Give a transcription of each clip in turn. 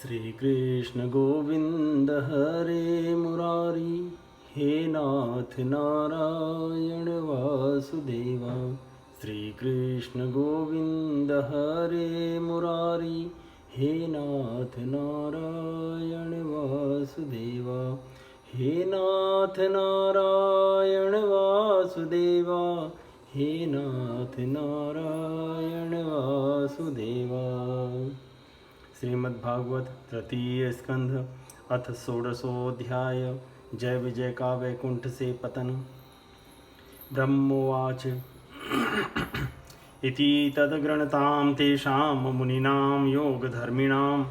श्री कृष्ण गोविंद हरे मुरारी, हे नाथ नारायण वासुदेवा। श्री कृष्ण गोविंद हरे मुरारी, हे नाथ नारायण वासुदेवा। हे नाथ नारायण वासुदेवा, हे नाथ नारायण वासुदेवा। श्रीमद्भागवत तृतीय स्कंध अथ षोडशोऽध्याय। जय विजय का वैकुंठ से पतन। ब्रह्मोवाच इति तद्गृणतां तेषां मुनीनां योगधर्मिणां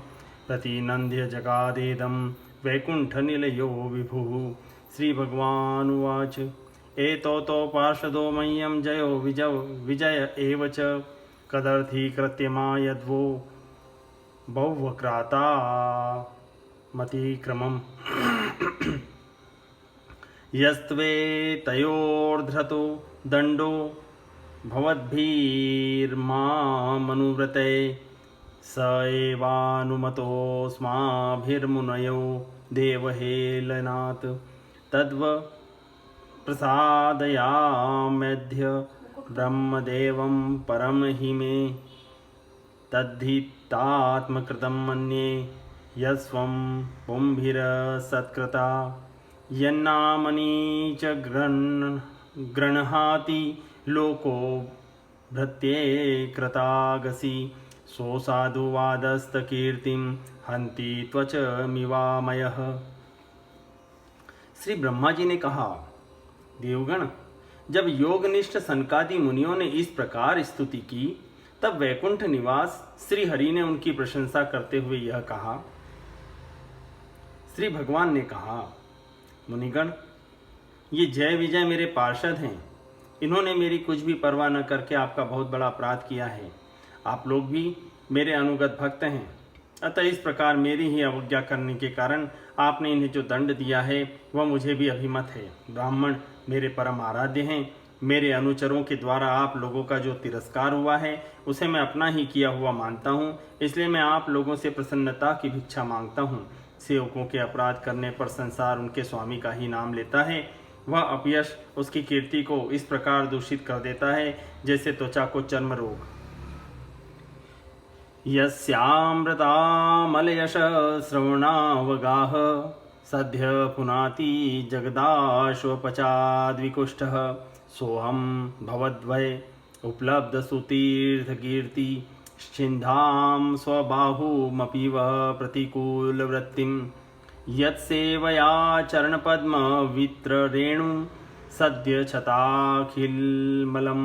प्रतिनन्द्य जगादेदं वैकुण्ठनिलयो विभुः। श्रीभगवानुवाच एतौ पार्षदो मह्यं जयो विजय एव च कदर्थीकृत्यमायद्वो बहुवक्राता मतिक्रमम् यस्त्वे तयोर्धृतो दण्डो भवद्भिर्मामनुव्रते स एवानुमतोऽस्माभिर्मुनयो देवहेलनात् तद्व प्रसादयाम्यद्य ब्रह्मदेवं परम हि मे तद्धितात्मकृतं मन्ये यस्वं पुंभिरसत्कृता यन्नामनि च गृह्णाति लोको भृत्ये कृतागसि सो साधुवादस्तकीर्तिं हन्ति त्वचमिवामयः। श्री ब्रह्मा जी ने कहा, देवगण, जब योगनिष्ठ सनकादि मुनियों ने इस प्रकार स्तुति की, तब वैकुंठ निवास श्री हरि ने उनकी प्रशंसा करते हुए यह कहा। श्री भगवान ने कहा, मुनिगण, ये जय विजय मेरे पार्षद हैं। इन्होंने मेरी कुछ भी परवाह न करके आपका बहुत बड़ा अपराध किया है। आप लोग भी मेरे अनुगत भक्त हैं, अतः इस प्रकार मेरी ही अवज्ञा करने के कारण आपने इन्हें जो दंड दिया है वह मुझे भी अभिमत है। ब्राह्मण मेरे परम आराध्य हैं। मेरे अनुचरों के द्वारा आप लोगों का जो तिरस्कार हुआ है उसे मैं अपना ही किया हुआ मानता हूँ, इसलिए मैं आप लोगों से प्रसन्नता की भिक्षा मांगता हूँ। सेवकों के अपराध करने पर संसार उनके स्वामी का ही नाम लेता है। वह अपयश उसकी कीर्ति को इस प्रकार दूषित कर देता है जैसे त्वचा को चर्म रोग। यस्यामृतामलयश श्रवणावगाह सद्य पुनाति जगदाश्वपचाद्विकुष्ठः सोहम भवद्वय उपलब्ध सुतीर्थकीर्ति छिन्धाम स्वबाहुमपि वह प्रतिकूलवृत्तिं यत्सेवया चरणपद्म वित्ररेणु सद्य छताखिलमलं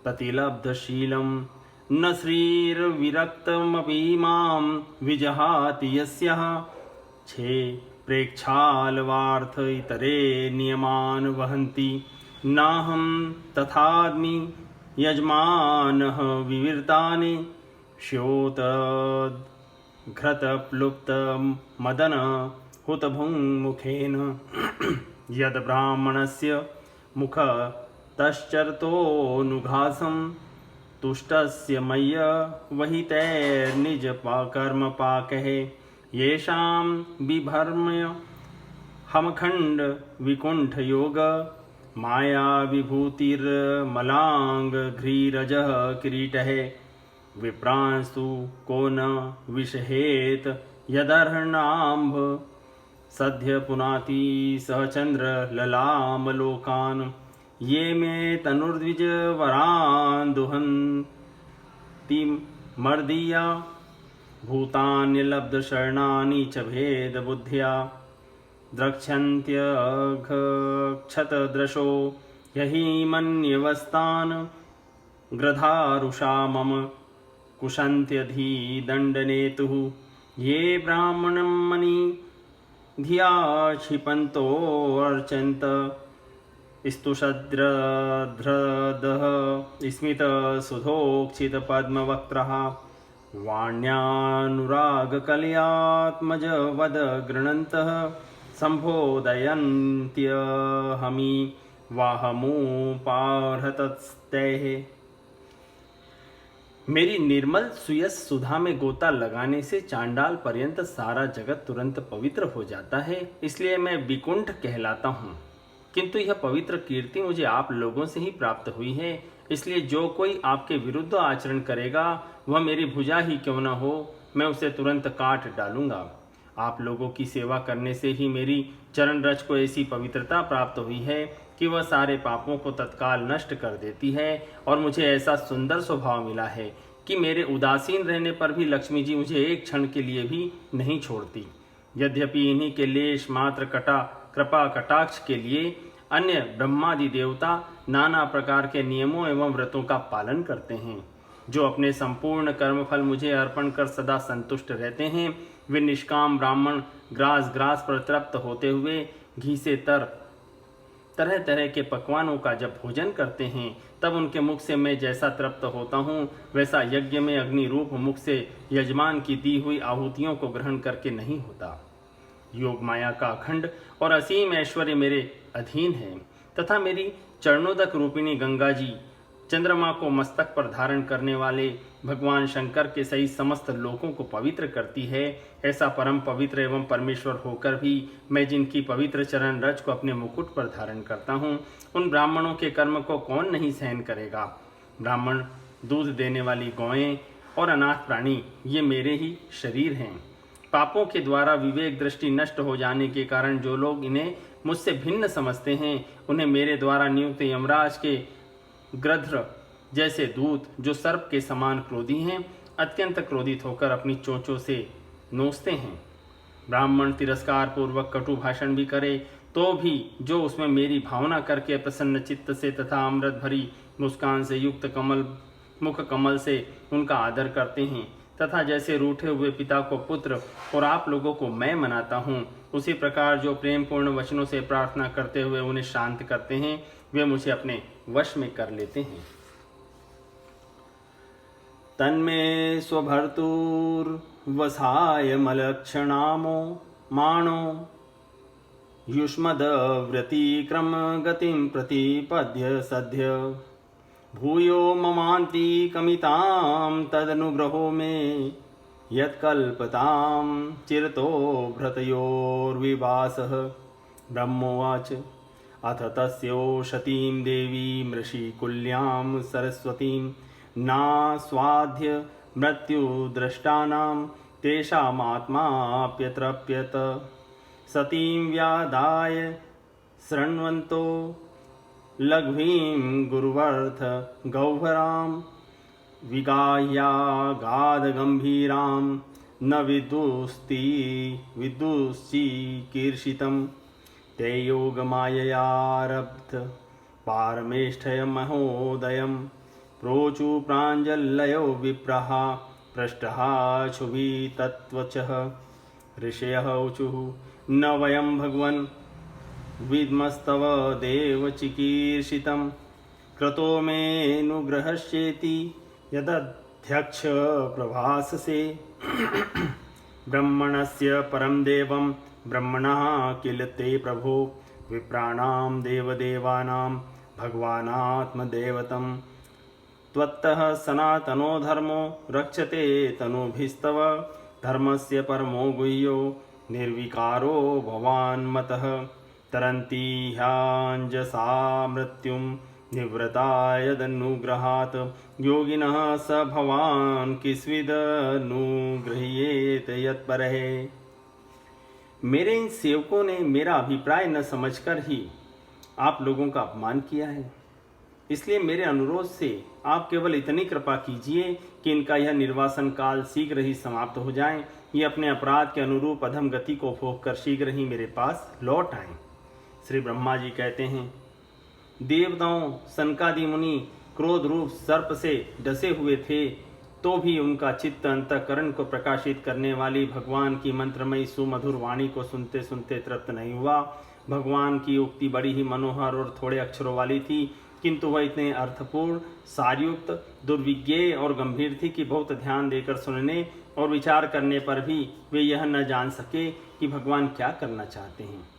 प्रतिलब्धशीलं न श्रीर्विरक्तमपि मां विजहाति यस्यः छे प्रेक्षालवार्थ इतरे नियमान वहन्ति नाहं तथाद्मि यजमानः विविर्तानि श्योतघृतप्लुप्तमदन हुतभुङ्मुखेन यद् ब्राह्मणस्य मुखतश्चरतोऽनुघासं तुष्टस्य मय्य वहितैर्निजकर्मपाकैः येषां बिभर्म्य हमखण्ड विकुण्ठयोग माया विभूतिर्मलाङ्घ्रीरजः किरीटः विप्रांस्तु को न विषहेत यदर्हणाम्भ सद्य पुनाति सहचन्द्र ललामलोकान् ये मे तनुर्द्विजवरान् दुहन्ति मर्दीया भूतान्यलब्धशरणानि च भेदबुद्ध्या द्रक्ष्यन्त्यक्षतदृशो यहि मन्यवस्तान् ग्रधारुषा मम कुशन्त्यधिदण्डनेतुः ये ब्राह्मणं मणि धिया क्षिपन्तोऽर्चन्त स्तुषद्रधः स्मितसुधोक्षितपद्मवक्त्रः वाण्यानुरागकलयात्मजवद गृह्णन्तः सम्बोधयन्त्यहमि वाहमुपार्हतस्तैः। मेरी निर्मल सुयस सुधा में गोता लगाने से चांडाल पर्यंत सारा जगत तुरंत पवित्र हो जाता है, इसलिए मैं विकुंठ कहलाता हूँ। किंतु यह पवित्र कीर्ति मुझे आप लोगों से ही प्राप्त हुई है, इसलिए जो कोई आपके विरुद्ध आचरण करेगा वह मेरी भुजा ही क्यों न हो, मैं उसे तुरंत काट डालूंगा। आप लोगों की सेवा करने से ही मेरी चरण रज को ऐसी पवित्रता प्राप्त हुई है कि वह सारे पापों को तत्काल नष्ट कर देती है, और मुझे ऐसा सुंदर स्वभाव मिला है कि मेरे उदासीन रहने पर भी लक्ष्मी जी मुझे एक क्षण के लिए भी नहीं छोड़ती। यद्यपि इन्हीं के लेश मात्र कृपा कटाक्ष के लिए अन्य ब्रह्मादि देवता नाना प्रकार के नियमों एवं व्रतों का पालन करते हैं। जो अपने संपूर्ण कर्मफल मुझे अर्पण कर सदा संतुष्ट रहते हैं, वे निष्काम ब्राह्मण ग्रास ग्रास पर तृप्त होते हुए घी से तरह तरह के पकवानों का जब भोजन करते हैं, तब उनके मुख से मैं जैसा तृप्त होता हूँ, वैसा यज्ञ में अग्नि रूप मुख से यजमान की दी हुई आहुतियों को ग्रहण करके नहीं होता। योग माया का अखंड और असीम ऐश्वर्य मेरे अधीन है, तथा मेरी चरणोदक रूपिणी गंगा जी चंद्रमा को मस्तक पर धारण करने वाले भगवान शंकर के सही समस्त लोकों को पवित्र करती है। ऐसा परम पवित्र एवं परमेश्वर होकर भी मैं जिनकी पवित्र चरण रज को अपने मुकुट पर धारण करता हूँ, उन ब्राह्मणों के कर्म को कौन नहीं सहन करेगा। ब्राह्मण, दूध देने वाली गौएं और अनाथ प्राणी ये मेरे ही शरीर हैं। पापों के द्वारा विवेक दृष्टि नष्ट हो जाने के कारण जो लोग इन्हें मुझसे भिन्न समझते हैं, उन्हें मेरे द्वारा नियुक्त यमराज के गृध्र जैसे दूत, जो सर्प के समान क्रोधी हैं, अत्यंत क्रोधित होकर अपनी चोंचों से नोचते हैं। ब्राह्मण तिरस्कार पूर्वक कटु भाषण भी करे तो भी जो उसमें मेरी भावना करके प्रसन्न चित्त से तथा अमृत भरी मुस्कान से युक्त मुख कमल से उनका आदर करते हैं, तथा जैसे रूठे हुए पिता को पुत्र और आप लोगों को मैं मनाता हूँ, उसी प्रकार जो प्रेम पूर्ण वचनों से प्रार्थना करते हुए उन्हें शांत करते हैं, वे मुझे अपने वश में कर लेते हैं। तन्मे स्वभर्तुर्वसाय मलक्षणामो माणो युष्मदव्रतिक्रम गतिं प्रतिपद्य सद्य भूयो ममान्ति कमितां तदनुग्रहो मे यत्कल्पतां चिरतो भृतयोर्विवासः। ब्रह्मोवाच अथ तस्योषतीं देवीं ऋषिकुल्यां सरस्वतीं नास्वाद्य मृत्युद्रष्टानां तेषामात्माप्यतृप्यत। सतीं व्यादाय शृण्वन्तो लघ्वीं गुरुवर्थ गौभरां विगाह्यागाधगम्भीरां न विदुश्चिकीर्षितं ते योगमाययारब्ध पारमेष्ठयमहोदयं प्रोचु प्राञ्जलयो विप्रः पृष्टः क्षुभि तत्त्वचः। ऋषयः ऊचुः न वयं भगवन् विद्मस्तव देव चिकीर्षितं क्रतो मेऽनुग्रहस्येति यदध्यक्ष प्रभाससे। ब्रह्मणस्य परं देवं ब्रह्मणः किल ते प्रभो विप्राणां देवदेवानां भगवानात्मदेवतं त्वत्तः सनातनो धर्मो रक्षते तनुभिस्तव। धर्मस्य परमो गुह्यो निर्विकारो भवान्मतः तरन्ति ह्याञ्जसा मृत्युं निवृता यदनुग्रहात् योगिनः स भवान् किस्विदनुगृह्येत यत्परः। मेरे इन सेवकों ने मेरा अभिप्राय न समझकर ही आप लोगों का अपमान किया है, इसलिए मेरे अनुरोध से आप केवल इतनी कृपा कीजिए कि इनका यह निर्वासन काल शीघ्र ही समाप्त हो जाए। ये अपने अपराध के अनुरूप अधम गति को भोग कर शीघ्र ही मेरे पास लौट आए। श्री ब्रह्मा जी कहते हैं, देवताओं सनकादि मुनि क्रोध रूप सर्प से डसे हुए थे, तो भी उनका चित्त अंतःकरण को प्रकाशित करने वाली भगवान की मंत्रमयी सुमधुर वाणी को सुनते सुनते तृप्त नहीं हुआ। भगवान की उक्ति बड़ी ही मनोहर और थोड़े अक्षरों वाली थी, किंतु वह इतने अर्थपूर्ण, सारयुक्त, दुर्विज्ञेय और गंभीर थी कि बहुत ध्यान देकर सुनने और विचार करने पर भी वे यह न जान सके कि भगवान क्या करना चाहते हैं।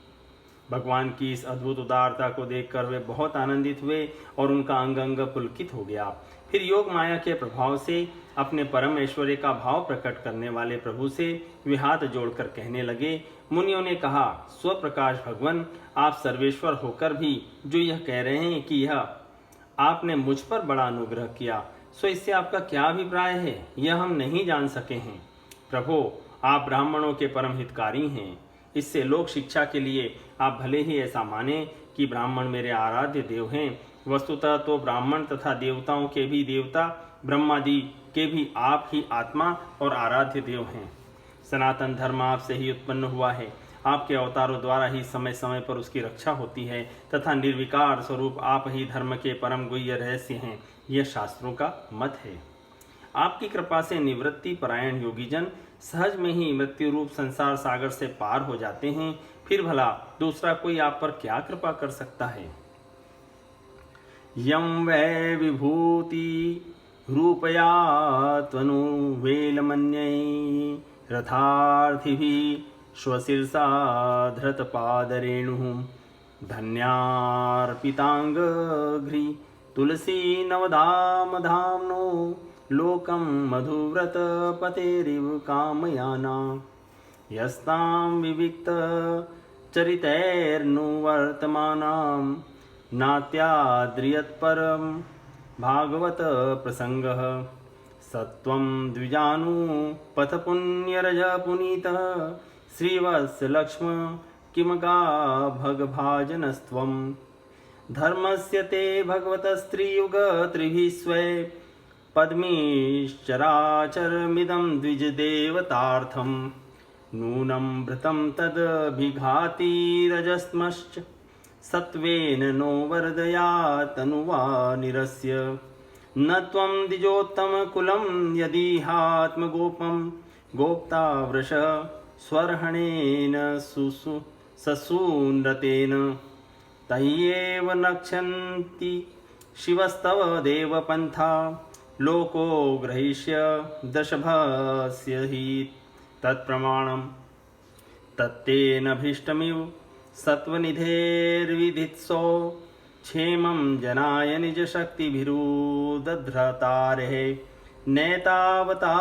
भगवान की इस अद्भुत उदारता को देखकर वे बहुत आनंदित हुए और उनका अंग अंग पुलकित हो गया। फिर योग माया के प्रभाव से अपने परम ऐश्वर्य का भाव प्रकट करने वाले प्रभु से वे हाथ जोड़कर कहने लगे, मुनियों ने कहा, स्वप्रकाश भगवान, आप सर्वेश्वर होकर भी जो यह कह रहे हैं कि यह आपने मुझ पर बड़ा अनुग्रह किया, सो इससे आपका क्या अभिप्राय है, यह हम नहीं जान सके हैं। प्रभु, आप ब्राह्मणों के परम हितकारी हैं। इससे लोक शिक्षा के लिए आप भले ही ऐसा माने कि ब्राह्मण मेरे आराध्य देव हैं, वस्तुतः तो ब्राह्मण तथा देवताओं के भी देवता, ब्रह्मादि के भी आप ही आत्मा और आराध्य देव हैं। सनातन धर्म आपसे ही उत्पन्न हुआ है। आपके अवतारों द्वारा ही समय समय पर उसकी रक्षा होती है तथा निर्विकार स्वरूप आप ही धर्म के परम गुह्य रहस्य हैं, यह शास्त्रों का मत है। आपकी कृपा से निवृत्ति परायण योगीजन सहज में ही मृत्यु रूप संसार सागर से पार हो जाते हैं। फिर भला दूसरा कोई आप पर क्या कृपा कर सकता है। यम वै विभूति रूपया त्वनु वेलमन्यै रथार्थिभिः स्वशिरसा धृतपादरेणुः धन्यार्पितांगघ्रि तुलसी नवधामधाम्नो लोकं मधुव्रत पतेरिव कामयाना यस्तां विविक्त चरितैर्नुवर्तमानां नात्याद्रियत्परं भागवत प्रसंगः सत्वं द्विजानुपथ पुण्यरज पुनीतः श्रीवत्सलक्ष्म किमगा भगभाजनस्त्वं धर्मस्य ते भगवतस्त्रियुग त्रिभिः स्वे पद्मीश्चराचरमिदं द्विजदेवतार्थं नूनं भृतं तदभिघातिरजस्मश्च सत्वेन नो वरदया तनुवा निरस्य न त्वं द्विजोत्तमकुलं यदीहात्मगोपं गोप्ता वृष स्वरहणेन ससूनृतेन तय्येव नक्षन्ति शिवस्तव देवपन्था लोको ग्रहीष्य दशभस्य हि तत्प्रमाणं तत्तेनभीष्टमिव सत्वनिधेर्विदित्सो क्षेमं जनाय निजशक्तिभिरुदध्रतारेः नैतावता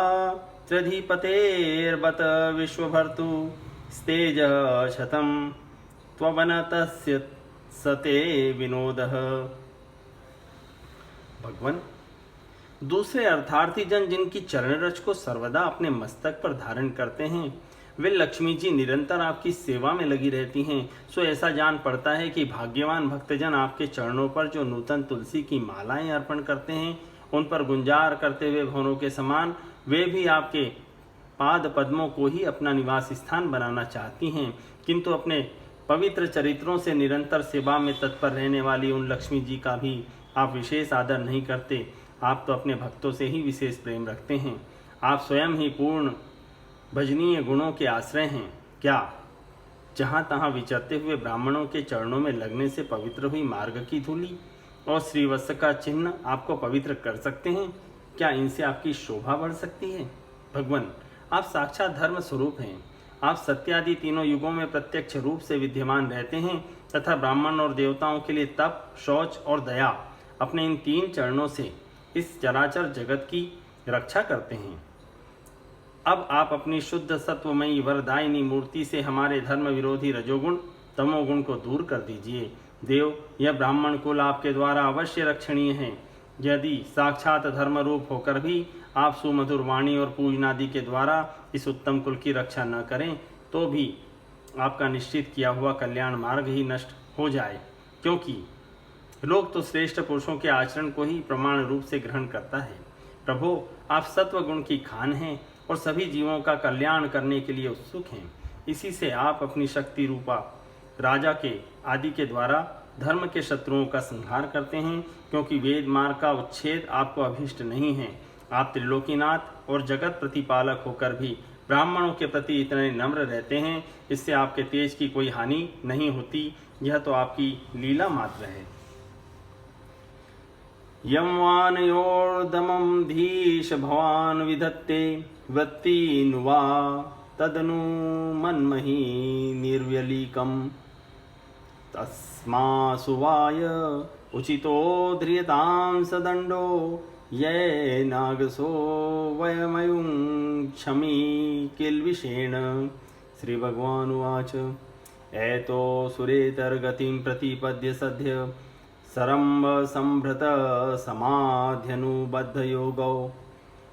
त्र्यधिपतेर्बत विश्वभर्तु स्तेज शतं त्ववनतस्य सते विनोदः। भगवान, दूसरे अर्थार्थी जन जिनकी चरण रज को सर्वदा अपने मस्तक पर धारण करते हैं, वे लक्ष्मी जी निरंतर आपकी सेवा में लगी रहती हैं। सो ऐसा जान पड़ता है कि भाग्यवान भक्तजन आपके चरणों पर जो नूतन तुलसी की मालाएं अर्पण करते हैं, उन पर गुंजार करते हुए भवनों के समान वे भी आपके पाद पद्मों को ही अपना निवास स्थान बनाना चाहती हैं। किंतु अपने पवित्र चरित्रों से निरंतर सेवा में तत्पर रहने वाली उन लक्ष्मी जी का भी आप विशेष आदर नहीं करते। आप तो अपने भक्तों से ही विशेष प्रेम रखते हैं। आप स्वयं ही पूर्ण भजनीय गुणों के आश्रय हैं। क्या जहाँ तहाँ विचरते हुए ब्राह्मणों के चरणों में लगने से पवित्र हुई मार्ग की धूली और श्रीवत्स का चिन्ह आपको पवित्र कर सकते हैं? क्या इनसे आपकी शोभा बढ़ सकती है? भगवान, आप साक्षात धर्म स्वरूप हैं। आप सत्यादि तीनों युगों में प्रत्यक्ष रूप से विद्यमान रहते हैं तथा ब्राह्मण और देवताओं के लिए तप, शौच और दया अपने इन तीन चरणों से इस चराचर जगत की रक्षा करते हैं। अब आप अपनी शुद्ध सत्वमयी वरदायिनी मूर्ति से हमारे धर्म विरोधी रजोगुण तमोगुण को दूर कर दीजिए। देव, यह ब्राह्मण कुल आपके द्वारा अवश्य रक्षणीय है। यदि साक्षात धर्म रूप होकर भी आप सुमधुर वाणी और पूजनादि के द्वारा इस उत्तम कुल की रक्षा न करें तो भी आपका निश्चित किया हुआ कल्याण मार्ग ही नष्ट हो जाए, क्योंकि लोग तो श्रेष्ठ पुरुषों के आचरण को ही प्रमाण रूप से ग्रहण करता है। प्रभु, आप सत्व गुण की खान हैं और सभी जीवों का कल्याण करने के लिए उत्सुक हैं। इसी से आप अपनी शक्ति रूपा राजा के आदि के द्वारा धर्म के शत्रुओं का संहार करते हैं, क्योंकि वेद मार्ग का उच्छेद आपको अभीष्ट नहीं है। आप त्रिलोकीनाथ और जगत प्रतिपालक होकर भी ब्राह्मणों के प्रति इतने नम्र रहते हैं, इससे आपके तेज की कोई हानि नहीं होती। यह तो आपकी लीला मात्र है। यं वानयोर्दमं धीश भवान् विधत्ते वृत्तिनुवा तदनु मन्मही निर्व्यलीकम् तस्मासुवाय उचितो ध्रियतां सदण्डो ये नागसो वयमयुं क्षमी किल्विषेण। श्री भगवानुवाच एतो सुरेतर्गतिं प्रतिपद्य सद्य सरम्भ संभृत समाध्यनुबद्धयोगौ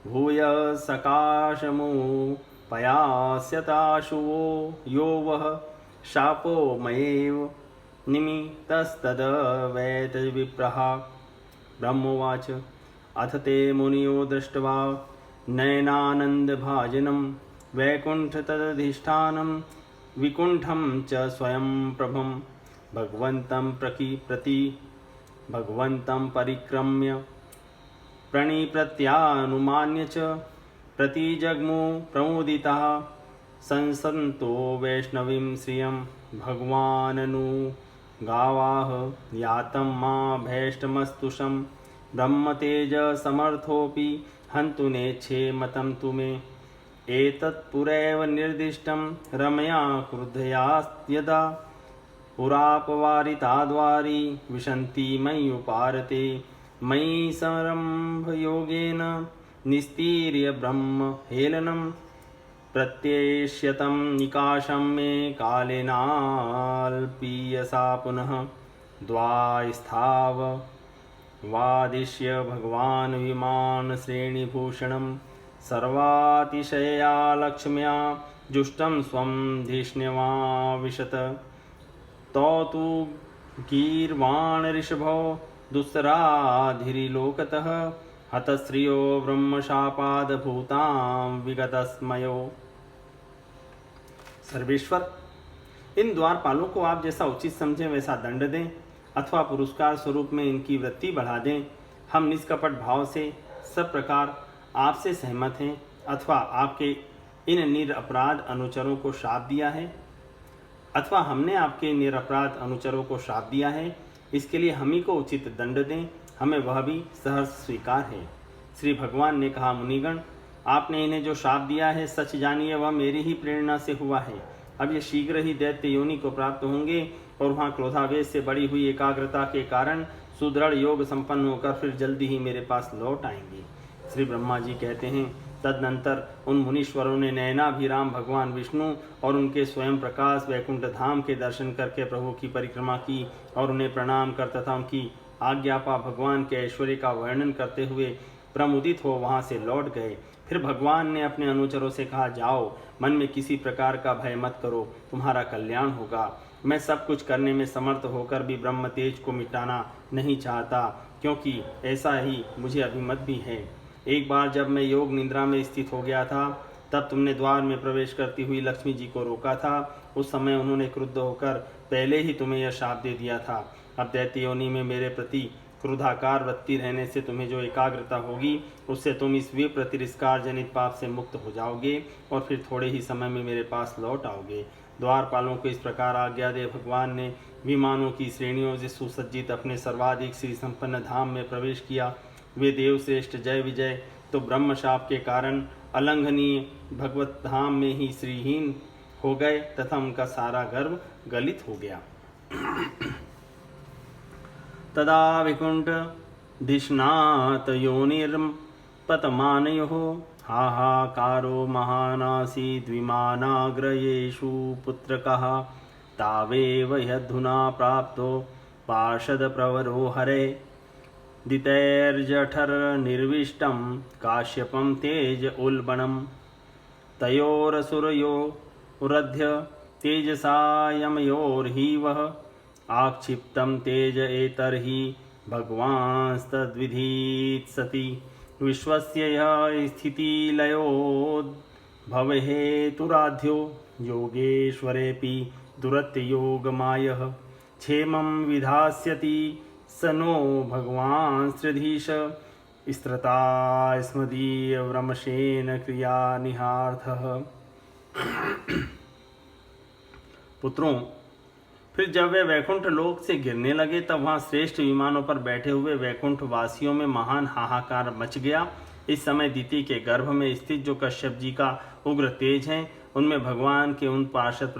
भूय सकाशमु पयास्यताशुवो यो वः शापो मयेव निमित्तस्तद्वैतविप्रः। ब्रह्मोवाच अथ ते मुनियो दृष्ट्वा नयनानन्दभाजनं वैकुण्ठतदधिष्ठानं विकुण्ठं च स्वयं प्रभं भगवन्तं परिक्रम्य प्रणिप्रत्यानुमान्य च प्रतिजग्मु प्रमुदितः संसन्तो वैष्णवीं श्रियं भगवाननुगावाह यातं मा भैष्टमस्तुषं ब्रह्मतेज समर्थोऽपि हन्तु नेच्छे मतं तु मे एतत्पुरैव निर्दिष्टं रमया क्रुद्धया यदा पुरापवारिताद्वारी विशन्ति मयि उपारते मयि संरम्भयोगेन निस्तीर्य ब्रह्म हेलनं प्रत्येष्यतं निकाशं मे कालेनाल्पीयसा पुनः द्वास्थाववादिष्य भगवान् विमान श्रेणीभूषणं सर्वातिशया लक्ष्म्या जुष्टं स्वं धिष्ण्यमाविशत तौ तु गीर्वाण ऋषभो दुस्सराधिरिलोकतः हतश्रियो ब्रह्मशापादभूतां विगतस्मयो। सर्वेश्वर, इन द्वारपालों को आप जैसा उचित समझें वैसा दंड दें अथवा पुरस्कार स्वरूप में इनकी वृत्ति बढ़ा दें। हम निष्कपट भाव से सब प्रकार आपसे सहमत हैं अथवा आपके इन निरपराध अनुचरों को श्राप दिया है अथवा हमने आपके निरपराध अनुचरों को श्राप दिया है, इसके लिए हम ही को उचित दंड दें, हमें वह भी सहर्ष स्वीकार है। श्री भगवान ने कहा, मुनिगण, आपने इन्हें जो श्राप दिया है सच जानिए वह मेरी ही प्रेरणा से हुआ है। अब ये शीघ्र ही दैत्य योनि को प्राप्त होंगे और वहाँ क्रोधावेश से बड़ी हुई एकाग्रता के कारण सुदृढ़ योग संपन्न होकर फिर जल्दी ही मेरे पास लौट आएंगे। श्री ब्रह्मा जी कहते हैं, तदनंतर उन मुनीश्वरों ने नयनाभिराम भगवान विष्णु और उनके स्वयं प्रकाश वैकुंठ धाम के दर्शन करके प्रभु की परिक्रमा की और उन्हें प्रणाम कर तथा उनकी आज्ञा पा भगवान के ऐश्वर्य का वर्णन करते हुए प्रमुदित हो वहां से लौट गए। फिर भगवान ने अपने अनुचरों से कहा, जाओ, मन में किसी प्रकार का भय मत करो, तुम्हारा कल्याण होगा। मैं सब कुछ करने में समर्थ होकर भी ब्रह्म तेज को मिटाना नहीं चाहता, क्योंकि ऐसा ही मुझे अभिमत भी है। एक बार जब मैं योग निद्रा में स्थित हो गया था, तब तुमने द्वार में प्रवेश करती हुई लक्ष्मी जी को रोका था। उस समय उन्होंने क्रुद्ध होकर पहले ही तुम्हें यह शाप दे दिया था। अब दैत्य योनि में मेरे प्रति क्रोधाकार वृत्ति रहने से तुम्हें जो एकाग्रता होगी, उससे तुम इस विप्र तिरस्कार जनित पाप से मुक्त हो जाओगे और फिर थोड़े ही समय में मेरे पास लौट आओगे। द्वारपालों को इस प्रकार आज्ञा दे भगवान ने विमानों की श्रेणियों से सुसज्जित अपने सर्वाधिक श्री संपन्न धाम में प्रवेश किया। वे देवश्रेष्ठ जय विजय तो ब्रह्मशाप के कारण अलंघनीय भगवत धाम में ही श्रीहीन हो गए तथा उनका सारा गर्व गलित हो गया। तदा विकुंठ धिष्णात योनिर्पतमानयोः हाहाकारो महानासीद् विमानाग्रयेषु पुत्रकः तावेव यद्धुना प्राप्तो पार्षदप्रवरो हरे दितैर्जठरनिर्विष्टं काश्यपं तेज उल्बणं तयोरसुरयोरध्य तेजसा यमयोर्हि वः आक्षिप्तं तेज एतर्हि भगवांस्तद्विधीत्सति विश्वस्य यः स्थितिलयोद्भवहेतुराध्यो योगेश्वरेऽपि दुरत्ययोगमायः क्षेमं विधास्यति स नो भगवान् श्रीधीश स्त्रता स्मदीयव्रमशेन क्रिया निहार्थः। पुत्रों, फिर जब वे वैकुंठ लोक से गिरने लगे तब वहाँ श्रेष्ठ विमानों पर बैठे हुए वैकुंठ वासियों में महान हाहाकार मच गया। इस समय दिति के गर्भ में स्थित जो कश्यप जी का उग्र तेज है, उनमें भगवान के उन पार्षद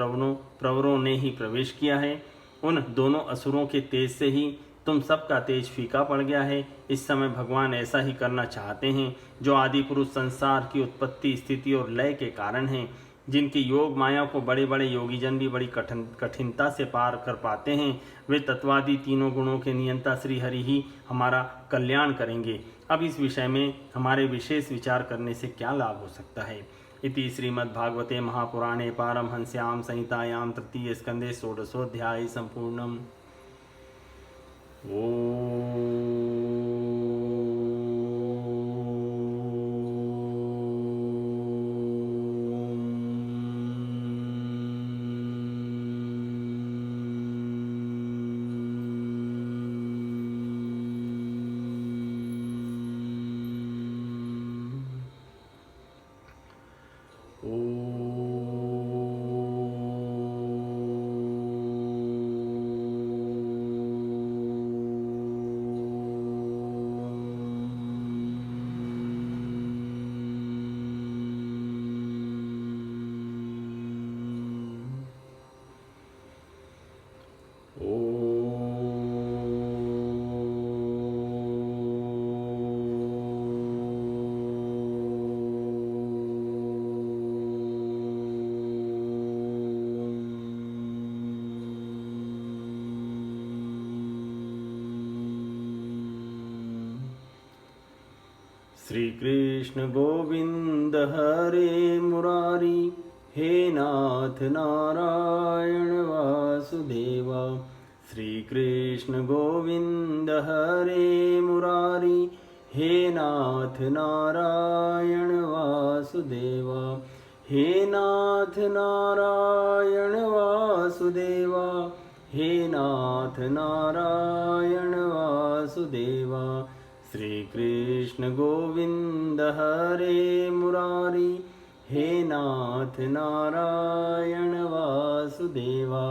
प्रवरों ने ही प्रवेश किया है। उन दोनों असुरों के तेज से ही तुम सबका तेज फीका पड़ गया है। इस समय भगवान ऐसा ही करना चाहते हैं। जो आदि पुरुष संसार की उत्पत्ति, स्थिति और लय के कारण हैं, जिनकी योग माया को बड़े बड़े योगीजन भी बड़ी कठिनता से पार कर पाते हैं, वे तत्वादि तीनों गुणों के नियंता श्री हरि ही हमारा कल्याण करेंगे। अब इस विषय में हमारे विशेष विचार करने से क्या लाभ हो सकता है। इति श्रीमद्भागवते महापुराणे पारमहंस्यां संहितायां तृतीय स्कंदे षोडशोऽध्याय संपूर्णम्। श्री कृष्ण गोविंद हरे मुरारी, हे नाथ नारायण वासुदेवा। श्री कृष्ण गोविंद हरे मुरारी, हे नाथ नारायण वासुदेवा। हे नाथ नारायण वासुदेवा, हे नाथ नारायण वासुदेवा। श्री कृष्ण गोविंद हरे मुरारी, हे नाथ नारायण वासुदेवा।